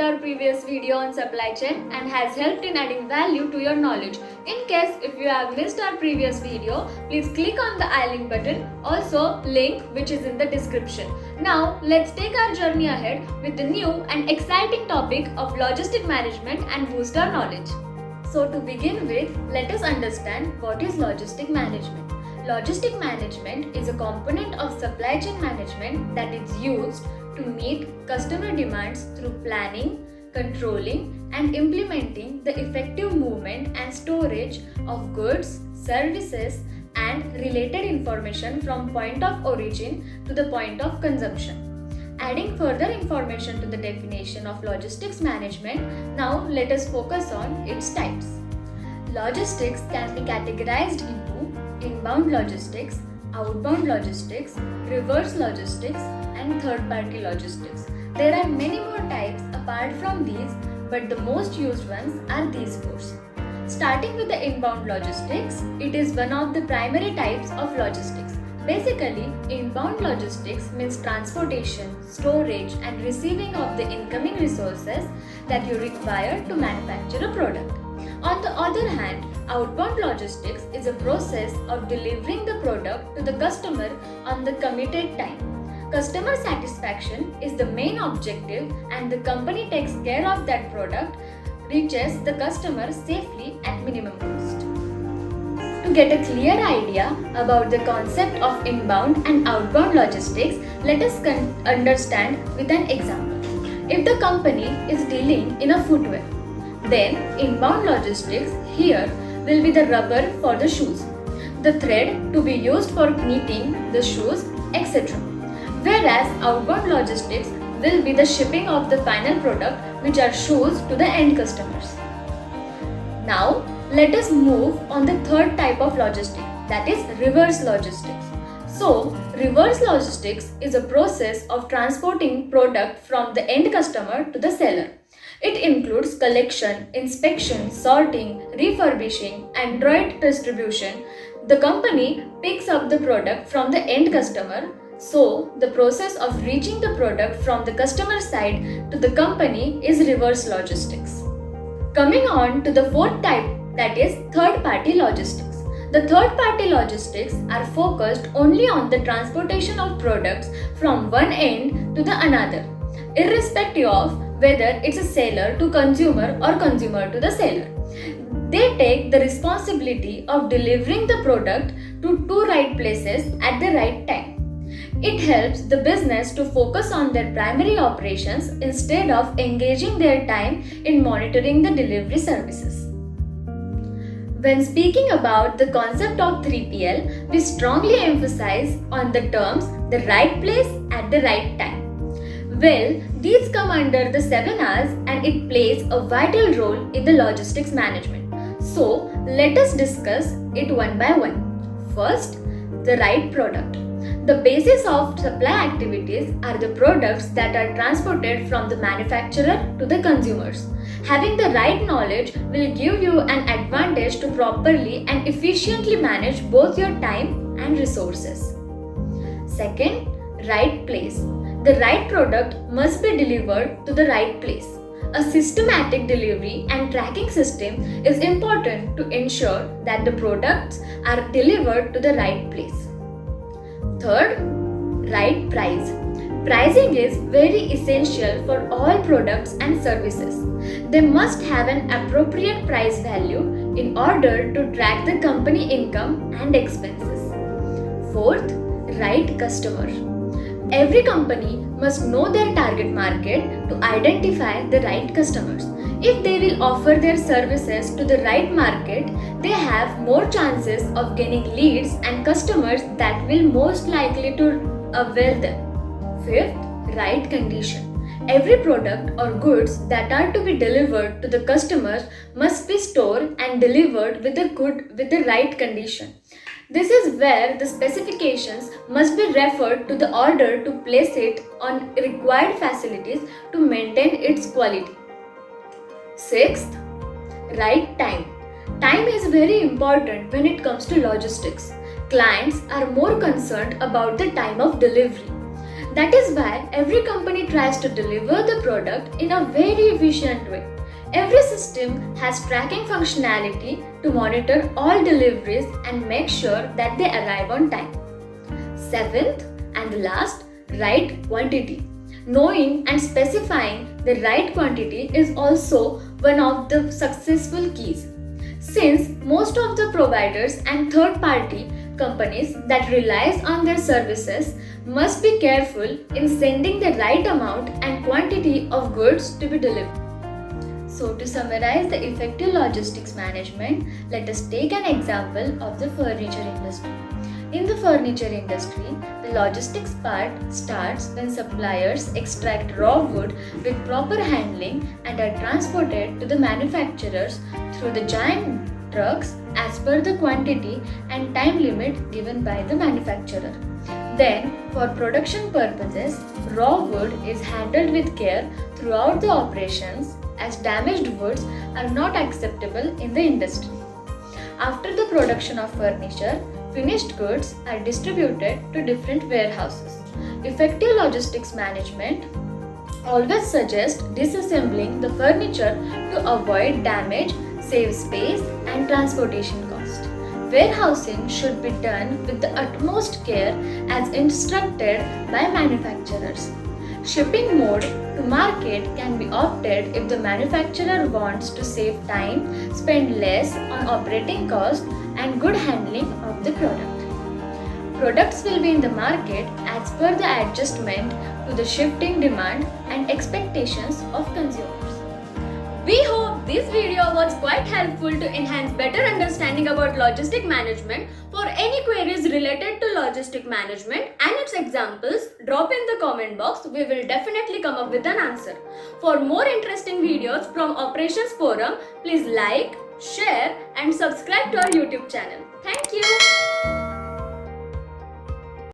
our previous video on supply chain and has helped in adding value to your knowledge. In case if you have missed our previous video, please click on the I link button, also link which is in the description. Now let's take our journey ahead with the new and exciting topic of logistic management and boost our knowledge. So to begin with, let us understand what is logistic management. Logistic management is a component of supply chain management that is used to meet customer demands through planning, controlling, and implementing the effective movement and storage of goods, services, and related information from point of origin to the point of consumption. Adding further information to the definition of logistics management, now let us focus on its types. Logistics can be categorized into inbound logistics, outbound logistics, reverse logistics, and third-party logistics. There are many more types apart from these, but the most used ones are these four. Starting with the inbound logistics, it is one of the primary types of logistics. Basically, inbound logistics means transportation, storage, and receiving of the incoming resources that you require to manufacture a product. On the other hand, outbound logistics is a process of delivering the product to the customer on the committed time. Customer satisfaction is the main objective, and the company takes care of that product reaches the customer safely at minimum cost. To get a clear idea about the concept of inbound and outbound logistics, let us understand with an example. If the company is dealing in a footwear, then inbound logistics here will be the rubber for the shoes, the thread to be used for knitting the shoes, etc. Whereas outbound logistics will be the shipping of the final product, which are shoes, to the end customers. Now let us move on the third type of logistics, that is reverse logistics. So reverse logistics is a process of transporting product from the end customer to the seller. It includes collection, inspection, sorting, refurbishing, and direct distribution. The company picks up the product from the end customer, so the process of reaching the product from the customer side to the company is reverse logistics. Coming on to the fourth type, that is third-party logistics. The third-party logistics are focused only on the transportation of products from one end to the another, irrespective of whether it's a seller to consumer or consumer to the seller. They take the responsibility of delivering the product to two right places at the right time. It helps the business to focus on their primary operations instead of engaging their time in monitoring the delivery services. When speaking about the concept of 3PL, we strongly emphasize on the terms the right place at the right time. Well, these come under the 7 R's and it plays a vital role in the logistics management. So, let us discuss it one by one. First, the right product. The basis of supply activities are the products that are transported from the manufacturer to the consumers. Having the right knowledge will give you an advantage to properly and efficiently manage both your time and resources. Second, right place. The right product must be delivered to the right place. A systematic delivery and tracking system is important to ensure that the products are delivered to the right place. Third, right price. Pricing is very essential for all products and services. They must have an appropriate price value in order to track the company income and expenses. Fourth, right customer. Every company must know their target market to identify the right customers. If they will offer their services to the right market, they have more chances of gaining leads and customers that will most likely to avail them. Fifth, right condition. Every product or goods that are to be delivered to the customers must be stored and delivered with the right condition. This is where the specifications must be referred to the order to place it on required facilities to maintain its quality. Sixth, right time. Time is very important when it comes to logistics. Clients are more concerned about the time of delivery. That is why every company tries to deliver the product in a very efficient way. Every system has tracking functionality to monitor all deliveries and make sure that they arrive on time. Seventh and the last, right quantity. Knowing and specifying the right quantity is also one of the successful keys. Since most of the providers and third party companies that relies on their services must be careful in sending the right amount and quantity of goods to be delivered. So to summarize the effective logistics management, let us take an example of the furniture industry. In the furniture industry, the logistics part starts when suppliers extract raw wood with proper handling and are transported to the manufacturers through the giant trucks as per the quantity and time limit given by the manufacturer. Then, for production purposes, raw wood is handled with care throughout the operations as damaged woods are not acceptable in the industry. After the production of furniture, finished goods are distributed to different warehouses. Effective logistics management always suggests disassembling the furniture to avoid damage, save space, and transportation cost. Warehousing should be done with the utmost care as instructed by manufacturers. Shipping mode to market can be opted if the manufacturer wants to save time, spend less on operating costs, and good handling of the product. Products will be in the market as per the adjustment to the shifting demand and expectations of consumers. We hope this video was quite helpful to enhance better understanding about logistic management. For any queries related to logistic management and its examples, drop in the comment box. We will definitely come up with an answer. For more interesting videos from Operations Forum, please like, share and subscribe to our YouTube channel. Thank you.